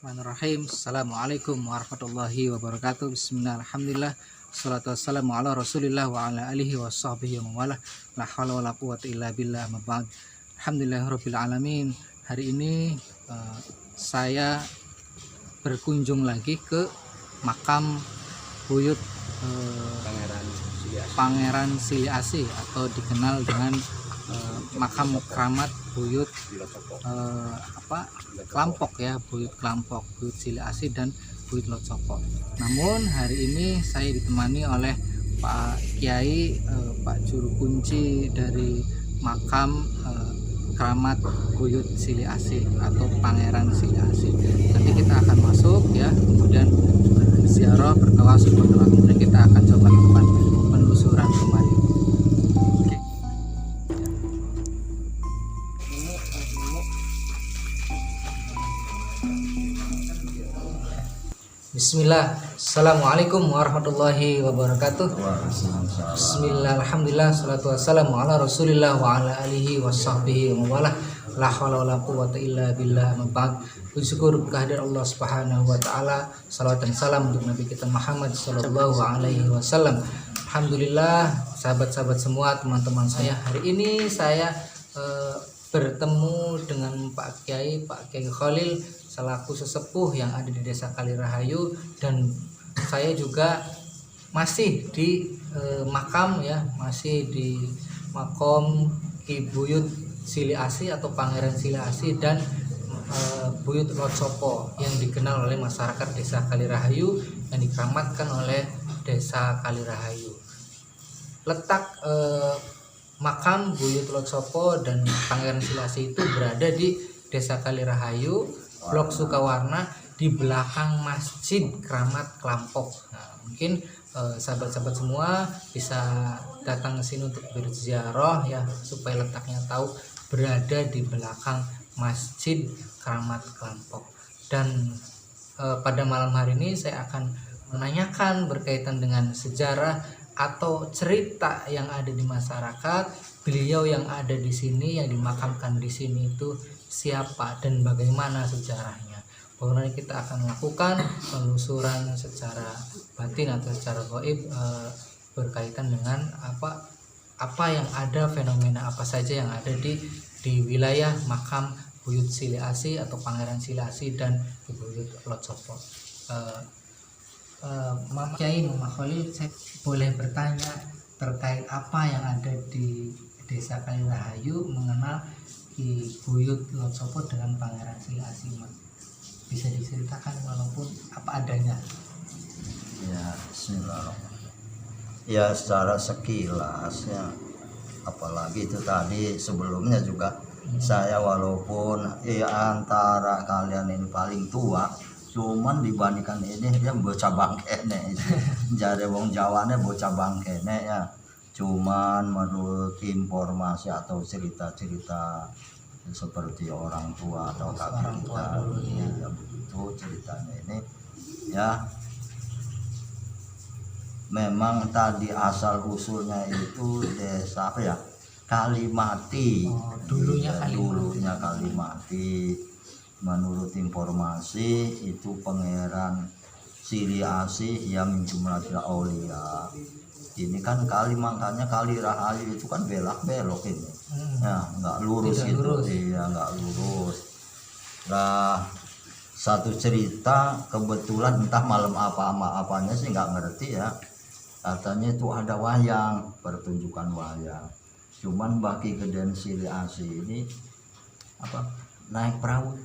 Bismillahirrahmanirrahim. Assalamualaikum warahmatullahi wabarakatuh. Bismillah, alhamdulillah, salatu wassalamu ala rasulillah wa ala alihi wa sahbihi wa mawalah. La hawla wa la quwwata illa billah, amma ba'd. Alhamdulillahirabbil alamin. Hari ini saya berkunjung lagi ke makam buyut Pangeran Sili Asih atau dikenal dengan makam keramat buyut Klampok ya, buyut Klampok, buyut Sili Asih dan buyut Locopo. Namun hari ini saya ditemani oleh Pak Kiai, Pak Juru Kunci dari makam keramat buyut Sili Asih atau Pangeran Sili Asih. Nanti kita akan masuk ya, kemudian berziarah, bertawasul, kemudian kita akan coba lakukan penelusuran kembali. Bismillah, assalamualaikum warahmatullahi wabarakatuh. Bismillah, alhamdulillah, salatu wassalamu ala rasulillah wa ala alihi wa sahbihi wa mawalah. La hawla wa la quwwata illa billah, amma ba'd. Puji syukur kehadirat Allah subhanahu wa ta'ala, salawat dan salam untuk Nabi kita Muhammad sallallahu alaihi wasallam. Alhamdulillah, sahabat-sahabat semua, teman-teman saya, hari ini saya bertemu dengan Pak Kiai Khalil selaku sesepuh yang ada di Desa Kalirahayu, dan saya juga masih di makam ya, masih di makom Ki Buyut Sili Asih atau Pangeran Sili Asih dan Buyut Locopo yang dikenal oleh masyarakat Desa Kalirahayu, yang dikeramatkan oleh Desa Kalirahayu. Letak makam Buyut Locopo dan Pangeran Sili Asih itu berada di Desa Kalirahayu, Blok Sukawarna, di belakang Masjid Keramat Klampok. Nah, mungkin sahabat-sahabat semua bisa datang ke sini untuk berziarah ya, supaya letaknya tahu, berada di belakang Masjid Keramat Klampok. Dan pada malam hari ini saya akan menanyakan berkaitan dengan sejarah atau cerita yang ada di masyarakat. Beliau yang ada di sini, yang dimakamkan di sini itu siapa dan bagaimana sejarahnya. Pokoknya kita akan melakukan penelusuran secara batin atau secara gaib berkaitan dengan apa yang ada, fenomena apa saja yang ada di wilayah makam Buyut Sili Asih atau Pangeran Sili Asih dan Buyut Locopo. Mama Kiai, Mama Khalil, saya boleh bertanya terkait apa yang ada di Desa Kalirahayu mengenal Ki Buyut Locopo dengan Pangeran Sili Asih, bisa diceritakan walaupun apa adanya? Ya, bismillahirrahmanirrahim. Ya, secara sekilas ya, apalagi itu tadi sebelumnya juga saya walaupun antara kalian ini paling tua, cuman dibandingkan ini dia bocah bangkene. Jadi wong Jawane bocah bangkene ya. Cuman menurut informasi atau cerita-cerita seperti orang tua atau kakek kita, ya begitu ceritanya ini ya. Memang tadi asal usulnya itu desa apa ya, Kalimati. Dulunya Kalimati. Menurut informasi itu Pangeran Sili Asih yang jumlah aulia. Ini kan kali, makanya Kalirahayu itu kan belok ini ya, nggak lurus gitu. Iya, nggak lurus. Nah, satu cerita kebetulan entah malam apanya sih nggak ngerti ya, katanya itu ada wayang, pertunjukan wayang. Cuman bagi Geden Sili Asih ini naik perahu,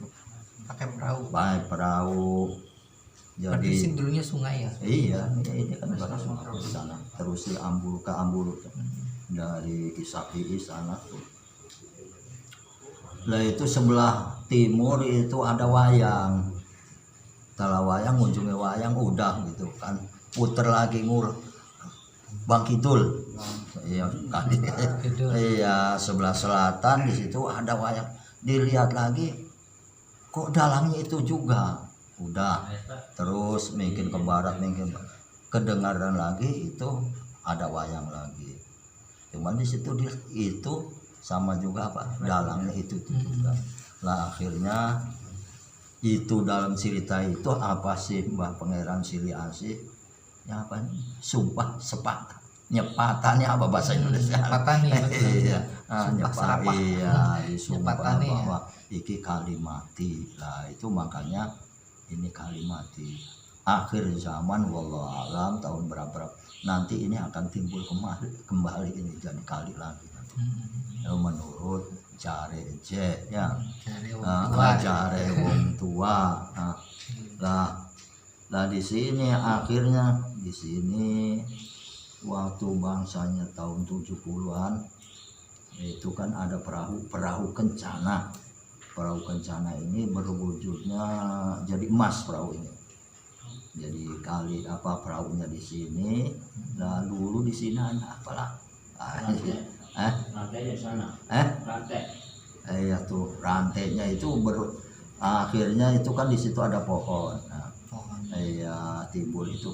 pakai perahu. Jadi dulunya sungai ya? Iya, ini kan di sana. Terus di Ambulu dari Isaki sana tuh. Lah itu sebelah timur itu ada wayang. Setelah wayang, ujungnya wayang udah gitu kan. Puter lagi Bang Kidul. Iya, kali. Iya, sebelah selatan di situ ada wayang. Dilihat lagi kok dalangnya itu juga. Udah, terus mungkin ke barat, mungkin kedengaran lagi itu ada wayang lagi. Cuman di situ itu sama juga dalangnya itu juga. Lah akhirnya itu dalam cerita itu apa sih Mbah Pangeran Sili Asih ya apa nih? Sumpah sepatah nyepatannya apa bahasa Indonesia Nyepatani, iya Sumpah serapah. iya disumpah Nyepatani, ya. bahwa iki kalimati lah itu makanya ini kalimati akhir zaman wallahu alam tahun berapa nanti ini akan timbul kembali ini jadi kali lagi nanti. Menurut Jareje ya Jare wong tua lah di sini akhirnya di sini waktu bangsanya tahun 70-an itu kan ada perahu kencana ini berwujudnya jadi emas perahu ini jadi kali apa perahunya di sini nah dulu di sini ada apalah Rantai di sana. Rantai. Ya tuh rantainya itu akhirnya itu kan di situ ada pohon. Nah, iya timbul itu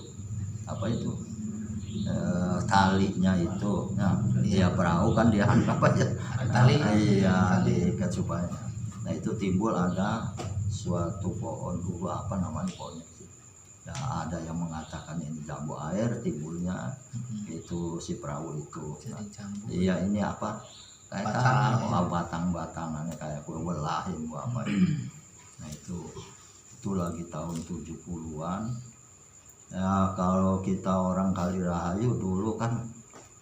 apa itu talinya itu. Nah, iya perahu kan dia apa ya? Tali. Iya diikat supaya. Nah itu timbul ada suatu pohon dulu apa namanya pohonnya? Ya, ada yang mengatakan ini jambu air timbulnya itu si perahu itu. Nah, iya ini apa kayak batang-batangannya kayak kue welahin apa itu. Nah itu lagi tahun 70-an ya kalau kita orang Kalirahayu dulu kan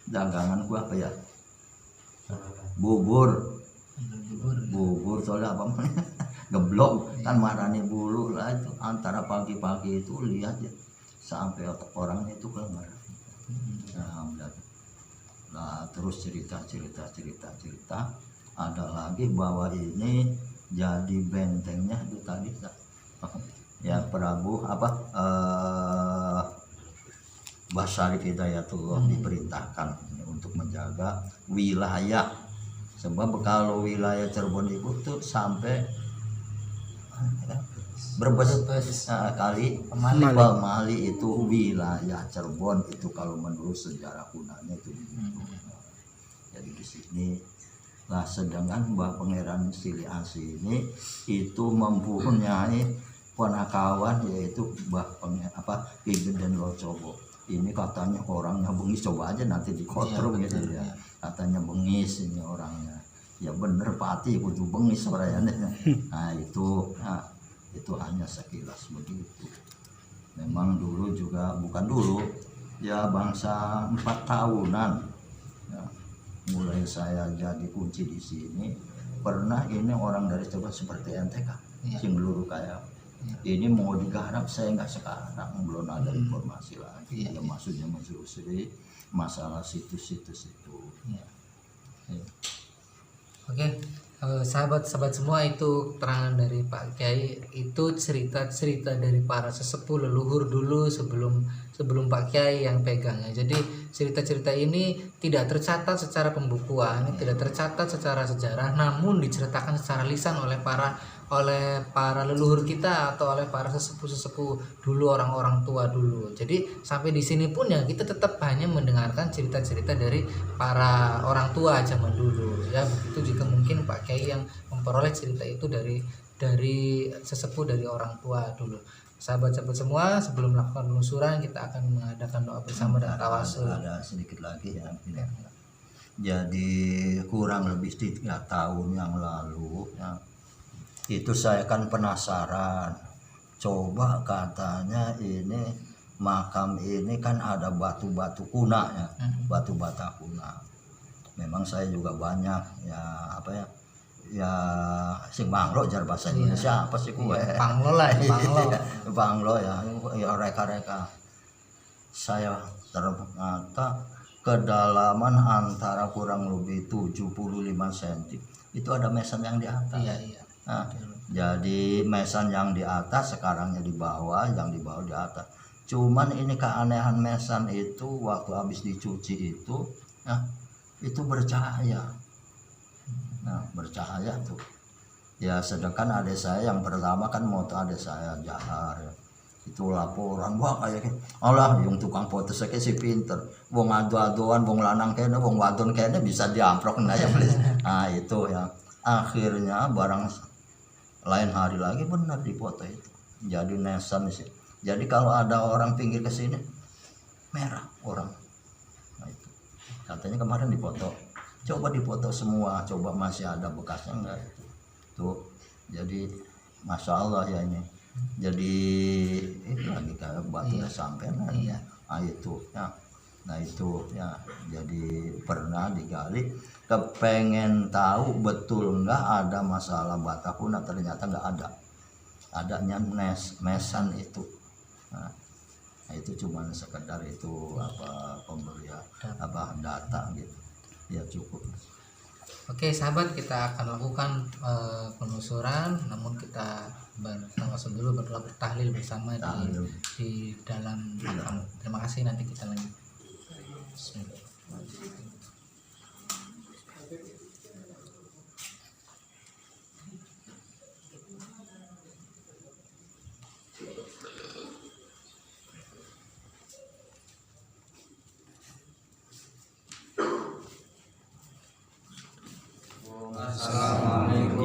dagangan kue apa ya bubur soalnya apa geblok kan marani bulu lah itu antara pagi-pagi itu lihat ya sampai orangnya itu kelengar. Nah, terus cerita ada lagi bahwa ini jadi bentengnya itu tadi ya Prabu apa Basyarif Hidayatullah diperintahkan untuk menjaga wilayah sebab kalau wilayah Cirebon itu tuh sampai Brebes kali Pemali itu wilayah Cirebon itu kalau menurut sejarah kunanya itu jadi di sini lah sedangkan Mbah Pangeran Sili Asih ini itu mempunyai penakawan yaitu Mbah Pangeran Ki Geden Locobo ini katanya orangnya bengis coba aja nanti dikotrol gitu ya katanya bengis ini orangnya ya bener pati kudu bengis orangnya nah itu hanya sekilas begitu memang dulu juga bukan dulu ya bangsa 4 tahunan ya, mulai saya jadi kunci di sini pernah ini orang dari coba seperti NTK sing luru kayak ini mau digarap saya nggak sekarang belum ada informasi lagi ya maksudnya menelusuri masalah situs-situs itu Oke, sahabat-sahabat semua itu terangan dari Pak Kiai itu cerita-cerita dari para sesepuh leluhur dulu sebelum Pak Kiai yang pegangnya. Jadi cerita-cerita ini tidak tercatat secara pembukuan, tidak tercatat secara sejarah, namun diceritakan secara lisan oleh para leluhur kita atau oleh para sesepuh-sesepuh dulu orang-orang tua dulu. Jadi sampai di sini pun ya kita tetap hanya mendengarkan cerita-cerita dari para orang tua zaman dulu. Ya begitu juga mungkin Pak Kiai yang memperoleh cerita itu dari sesepuh dari orang tua dulu. Sahabat-sahabat semua, sebelum melakukan penelusuran kita akan mengadakan doa bersama dan tawasul. Ada sedikit lagi ya. Jadi kurang lebih 3 tahun yang lalu ya, itu saya kan penasaran coba katanya ini makam ini kan ada batu-batu kuna ya batu bata kuna memang saya juga banyak ya apa ya sing banglo jar bahasa Indonesia apa sih kue Panglo lah banglo ya reka-reka saya ternyata kedalaman antara kurang lebih 75 cm itu ada mesan yang di atas. Nah, jadi mesan yang di atas sekarangnya di bawah, yang di bawah di atas. Cuman ini keanehan mesan itu waktu habis dicuci itu, nah, itu bercahaya. Nah, bercahaya tuh. Ya sedangkan adik saya yang pertama kan moto adik saya Jahar ya. Itu laporan wah kayak Allah yang tukang foto saya si pinter. Wong adu-aduan, wong lanang kene, wong wadon kene bisa diamprok nah ya. Nah, itu ya. Akhirnya barang lain hari lagi benar dipoto itu jadi nesan sih. Jadi kalau ada orang pinggir ke sini merah orang, nah itu katanya kemarin dipoto, coba dipoto semua, coba masih ada bekasnya enggak tuh. Jadi masya Allah ya ini, jadi itu lagi kayak batu sampai ya. Nah itu ya, nah itu ya, jadi pernah digali, kepengen tahu betul nggak ada masalah Batakuna, ternyata nggak ada, adanya mesan itu. Nah itu cuma sekedar itu apa pemberian apa data gitu ya, cukup. Oke sahabat, kita akan lakukan penelusuran, namun kita langsung dulu berdoa bertahlil bersama di dalam makam. Terima kasih, nanti kita lanjut. Bismillah.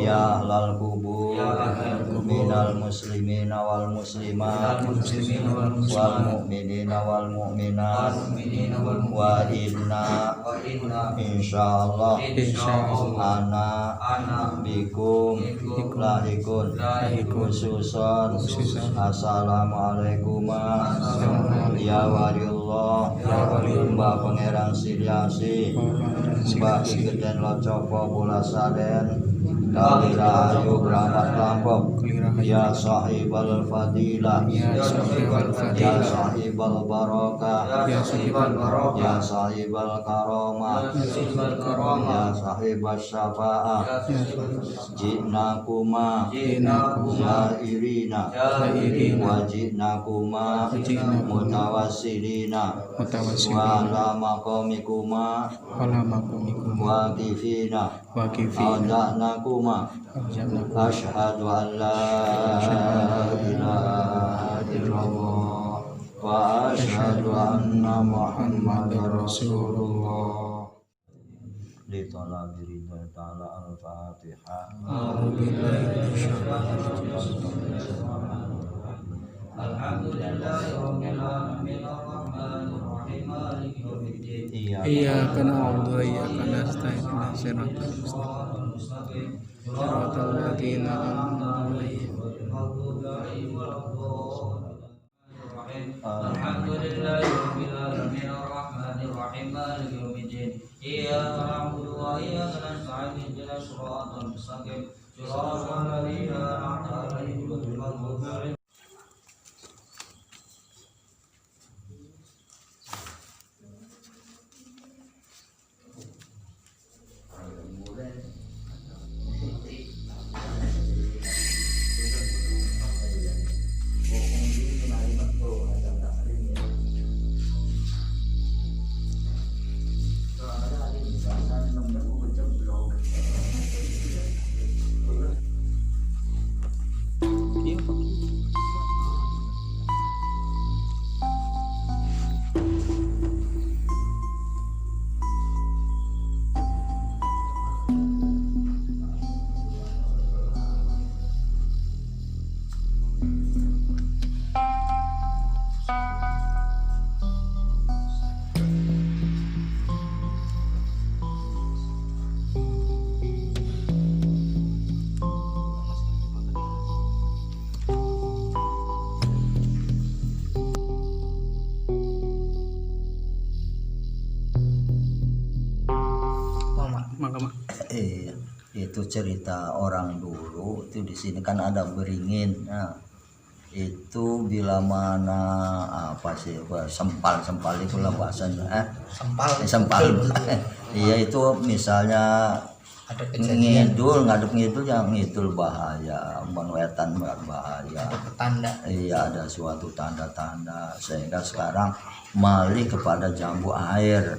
Ya ahlal kubur minal muslimina wal muslimat wal mu'minina wal mu'minat wa inna insyaallah ana bikum lahikun khususon. Assalamualaikum ya waliullah, Mbak Pangeran Silyasi, Mbak Iketen Locopo Bulasaden Kali Rahayu Keramat Lampok, ya sahibal fadilah, ya sahibal barokah, ya sahibal karomah, ya sahibal syafa'ah, jinakuma zairina wa jinakuma mutawassilina wa ala maqamikuma waqifina ada'nakuma. Asyhadu an la ilaha illallah wa asyhadu anna Muhammadar Rasulullah. Li talabi ridha ta'ala al-Fatihah. Alhamdulillahirabbil alamin arrahmanir rahim maliki yaumiddin. Iyyaka na'budu wa iyyaka nasta'in ihdinas siratal mustaqim siratal ladzina an'amta 'alaihim ghairil maghdubi 'alaihim waladdallin. Alhamdulillahirabbil alamin arrahmanir rahim maliki yaumiddin. Iyyaka na'budu wa iyyaka nasta'in ihdinas siratal mustaqim siratal ladzina an'amta 'alaihim ghairil maghdubi 'alaihim. Iya, itu cerita orang dulu itu di sini kan ada beringin. Nah, itu bila mana apa sih sempal itulah bahasanya sempal iya itu misalnya Ada kejadian, ngadep ngidul yang ngidul bahaya, menwetan bahaya, petanda. iya ada suatu tanda-tanda sehingga sekarang malih kepada jambu air.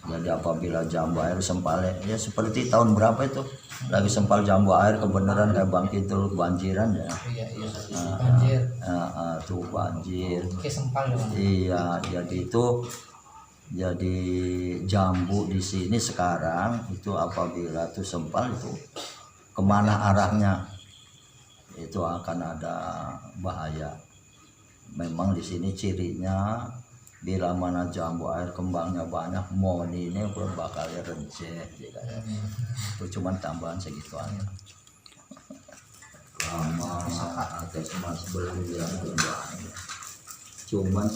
Jadi apabila jambu air sempalnya ya seperti tahun berapa itu lagi sempal jambu air kebenaran kayak Bang Kidul banjiran ya. Iya, banjir. Tuh banjir. Oke, sempal ya, Bang. Iya, jadi jambu di sini sekarang itu apabila tuh sempal itu kemana arahnya? itu akan ada bahaya. Memang di sini cirinya bila mana jambu air kembangnya banyak, moni ini bakal renceh. Itu cuma tambahan segitu aja. Lama atas mas beli yang banyak. Cuman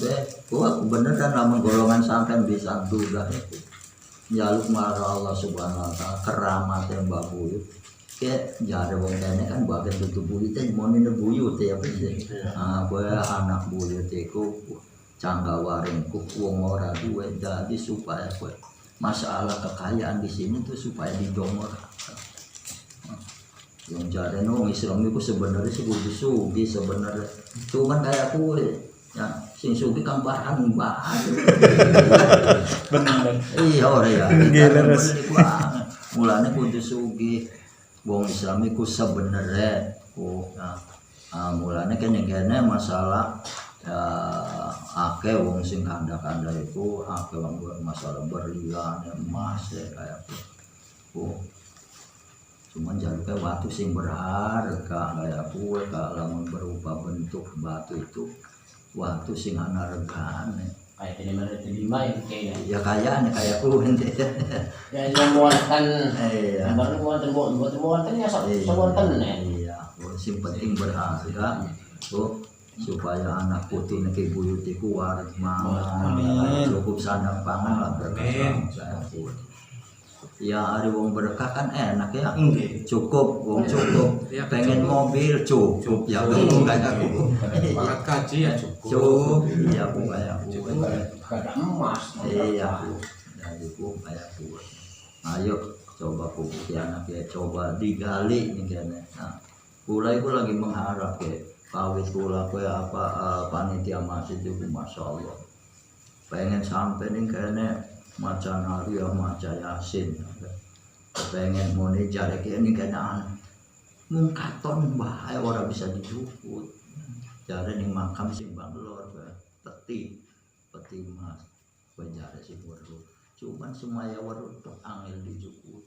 gua bener dan namun golongan sampai bisa duga itu. Jaluk marah Allah subhanahu wa ta'ala keramat yang bagus. Kayak jare wong kene kan bagian tutup buyut teh mau ini buyut ya pasti. Gue anak buyut iku cangga waringku wong ora duwe, jadi supaya gue masalah kekayaan di sini tuh supaya didongor. Yang jare wong Islam itu sebenarnya sih kudu sugi sebenarnya. Cuman kayak kue ya sing sugi kan bahan Bener. iya ora ya. Generas. Mulane kudu sugi. Wong Islam iku sebenarnya mulane kene masalah akeh wong sing kanda-kanda iku akeh wong masalah berlian emas kayak gitu. Cuman jaluknya batu sing berharga kayak kue lamun berupa bentuk batu itu batu sing ana regane. Kayak ini mana terima ya kayaknya. Ya kayaknya kayak kue Ya yang muatan. iya. Baru muatan ya semuatan ya. Iya, sing penting berharga tuh supaya anak putih niki buyut iku waris mangan cukup sandang pangan lah berkah saya pun. Ya hari wong berkah kan enak ya. Cukup wong cukup. Pengen mobil cukup ya kayak aku. Alat kaji ya Cukup iya Bu kayak aku. Ada emas. Iya Bu. Jadi Bu kayak aku. Ayo coba pupuk anak ya coba digali nih kayaknya. Nah, pula itu lagi mengharap ya kawit pula kayak apa panitia masjid itu masya Allah. Pengen sampai nih kayaknya maca nabi ya maca yasin. Pengen mau nih jarek ini kayaknya mungkaton bahaya orang bisa dijuput. Jare nih makam sing Banglor peti mas. Jare sih baru. Cuman semaya waru angel dijuput.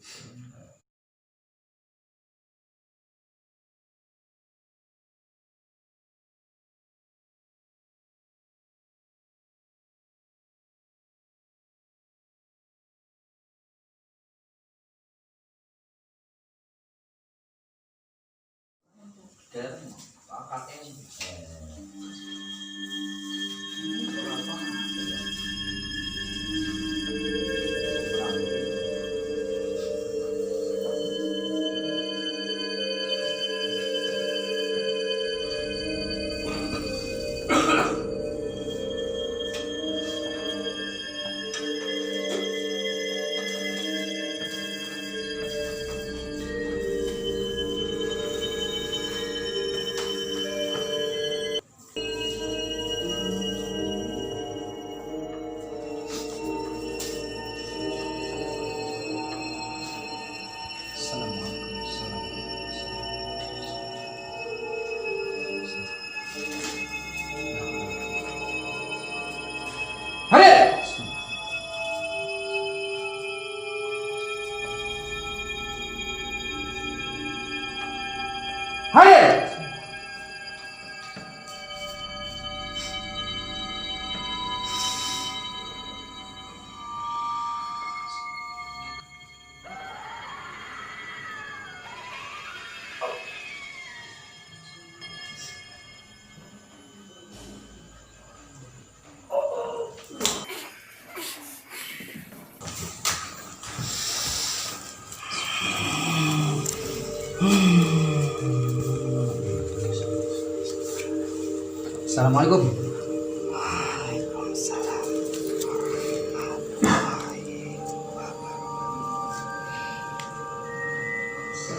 Assalamualaikum.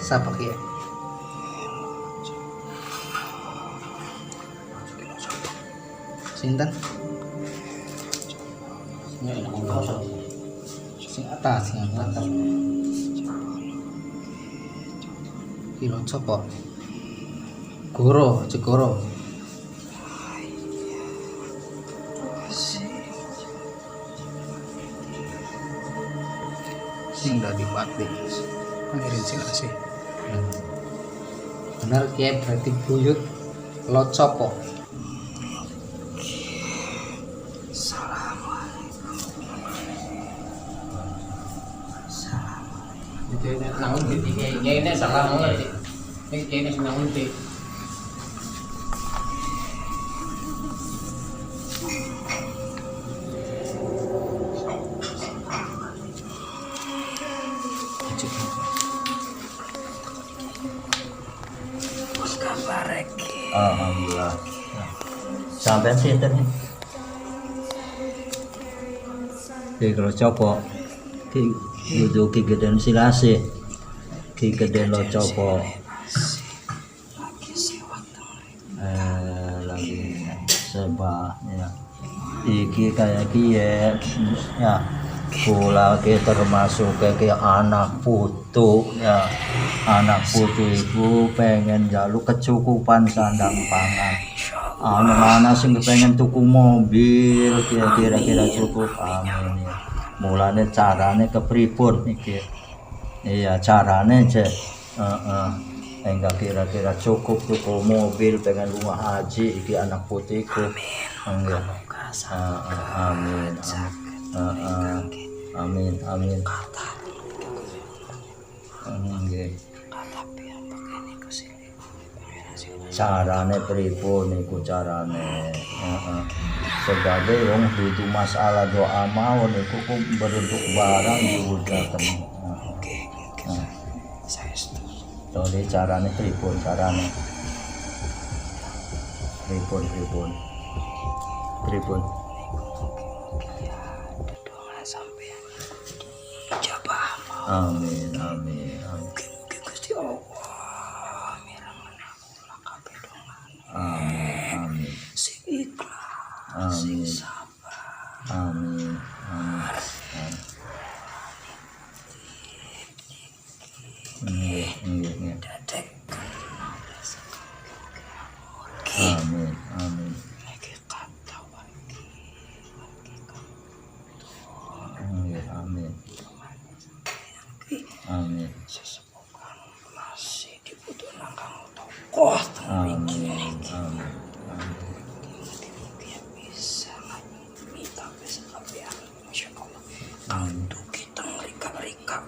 Siapa kia? Sinten? Sing atas, sing atas. Kilo copo. Goro, Cegoro. Sing dari Pati. Pangirin sih. Bener Kiai, berarti buyut Locopo. Namun ini salah ngerti. Ini namun di Alhamdulillah. Sampai sinten iki kalau copo ki yudu ki geden silase ki geden lo copo lagi sebab ya iki kayak kie ya pula ke termasuk ke anak putu ya, anak putu itu pengen jaluk kecukupan sandang pangan. Anak-anak sing pengen tuku mobil kira-kira cukup, amin ya. Mulane carane kepripun iki? Iya carane je enggak kira-kira cukup tuku mobil pengen rumah haji iki anak putiku. Enggak. Amin. Amin. Amin. Nggih. Carane pripun niku carane? Sebagai wong dudu masalah doa mawon niku ku beruntuk barang diwudaken. Oke. Saya setuju. Jadi carane pripun carane? Pripun? Amin. Amin. Gusti Allah mirangan kula kabeh dongan. Amin. Sing ikhlas, sing sabar. Amin. Nggih. Dadek. Amin. Iki kata wagi. Amin. Amin. Sesepukan masih dibutuhkan kang tokoh amin. Mungkin bisa minta kesabaran insyaallah. Kantu kita mereka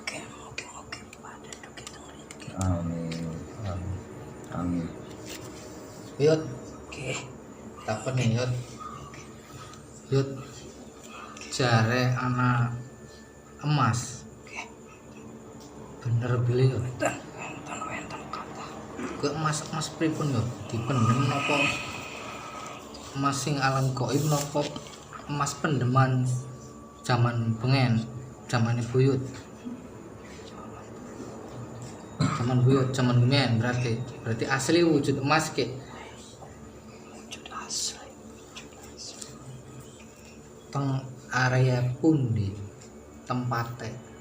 ke mungkin pada kita mereka. Amin. Yud, oke. Takon nih Yud. Jare anak emas. Bener beli yo. Wenten kata. Ke emas pripun yo? Dipendem napa emas sing alam gaib napa emas pendeman zaman bengen, zamane buyut. Zaman bengen berarti asli wujud emas ke. Wujud asli. Teng area pundi tempatnya?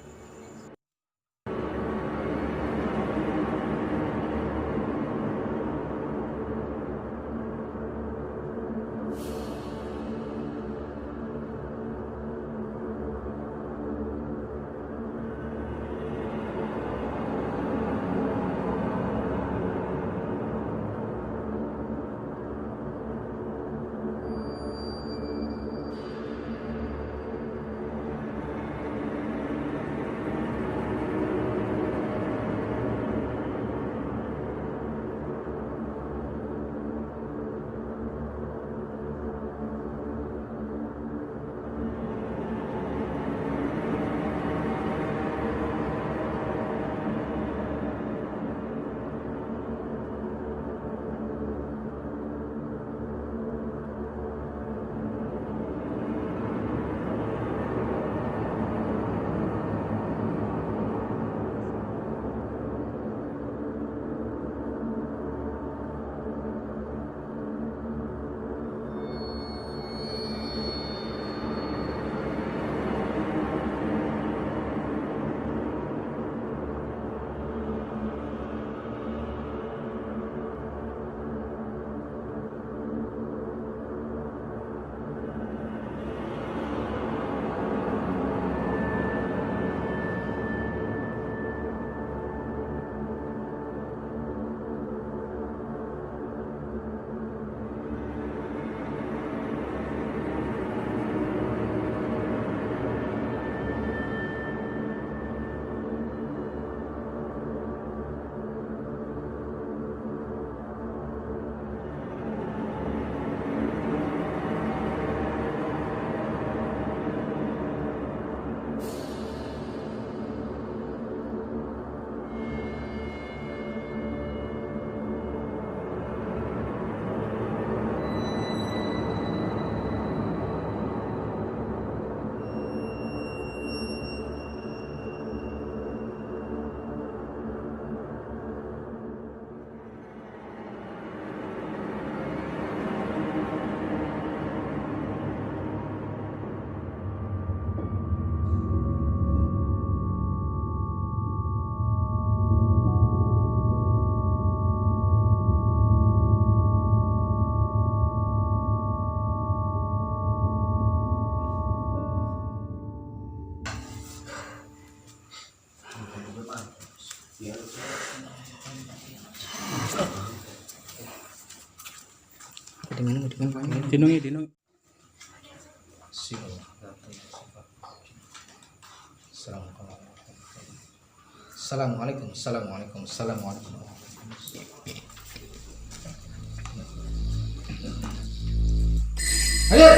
Dinungi. Assalamualaikum. Ayo.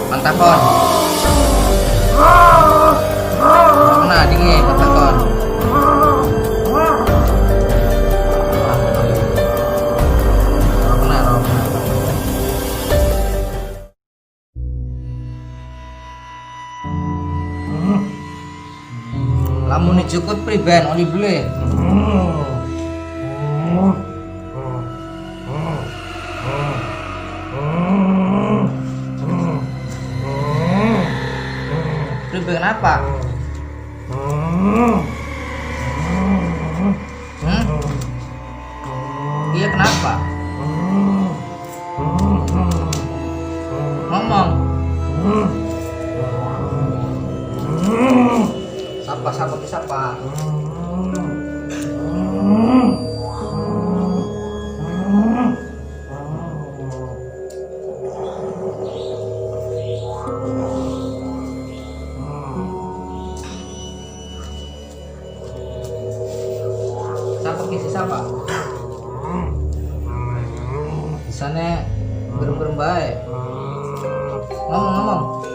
Mantakon. Mana dingin mantakon. Mana. Lamun dijukut priben oli beli. Kenapa? Iya kenapa? Ngomong. Sapa. Siapa? Di sana berem baik. Ngomong.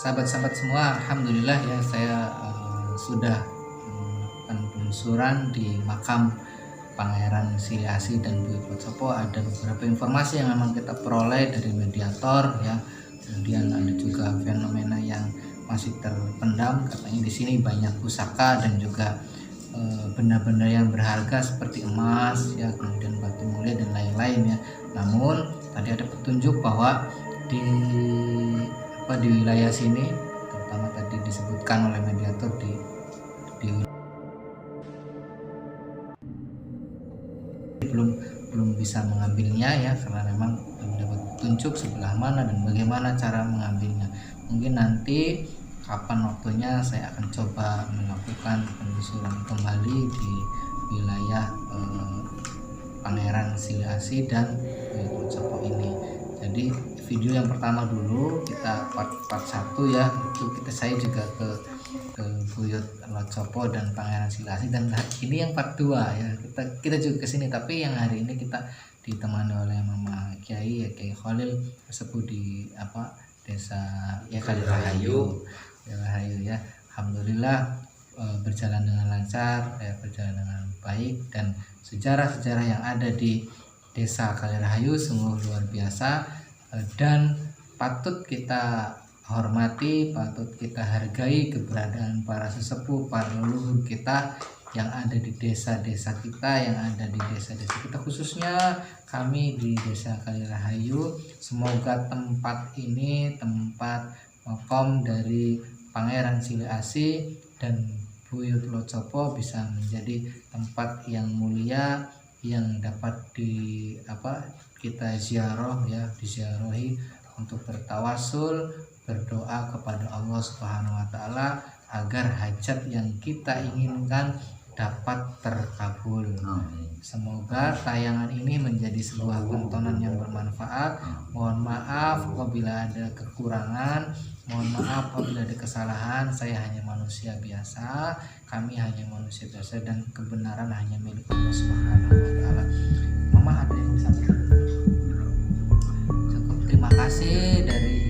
sahabat-sahabat semua, alhamdulillah ya saya sudah melakukan penelusuran di makam Pangeran Sili Asih dan Buyut Lotsopo. Ada beberapa informasi yang memang kita peroleh dari mediator ya. Kemudian ada juga fenomena yang masih terpendam, katanya di sini banyak pusaka dan juga benda-benda yang berharga seperti emas ya, kemudian batu mulia dan lain-lain ya. Namun tadi ada petunjuk bahwa di wilayah sini, terutama tadi disebutkan oleh mediator di belum bisa mengambilnya ya, karena memang belum dapat petunjuk sebelah mana dan bagaimana cara mengambilnya. Mungkin nanti kapan waktunya saya akan coba melakukan penelusuran kembali di wilayah Pangeran Sili Asih dan Buyut Lotsopo ini. Jadi video yang pertama dulu kita part 1 ya, itu saya juga ke Buyut Lotsopo dan Pangeran Sili Asih, dan ini yang part 2 ya, kita juga kesini, tapi yang hari ini kita ditemani oleh Mama Kiai ya, Kiai Khalil sepuh di desa ya Kalirahayu ya. Alhamdulillah berjalan dengan lancar ya, berjalan dengan baik, dan sejarah-sejarah yang ada di desa Kalirahayu sungguh luar biasa dan patut kita hormati, patut kita hargai keberadaan para sesepuh, para leluhur kita yang ada di desa-desa kita, yang ada di desa-desa kita, khususnya kami di desa Kalirahayu. Semoga tempat ini, tempat makom dari Pangeran Sili Asih dan Buyut Lotsopo bisa menjadi tempat yang mulia yang dapat kita ziarah ya, diziarahi untuk bertawasul, berdoa kepada Allah Subhanahu wa taala agar hajat yang kita inginkan dapat terkabul. Semoga tayangan ini menjadi sebuah tontonan yang bermanfaat. Mohon maaf apabila ada kekurangan, mohon maaf apabila ada kesalahan. Saya hanya manusia biasa, kami hanya manusia biasa, dan kebenaran hanya milik Allah Subhanahu wa taala. Mama ada yang bisa? Cukup, terima kasih dari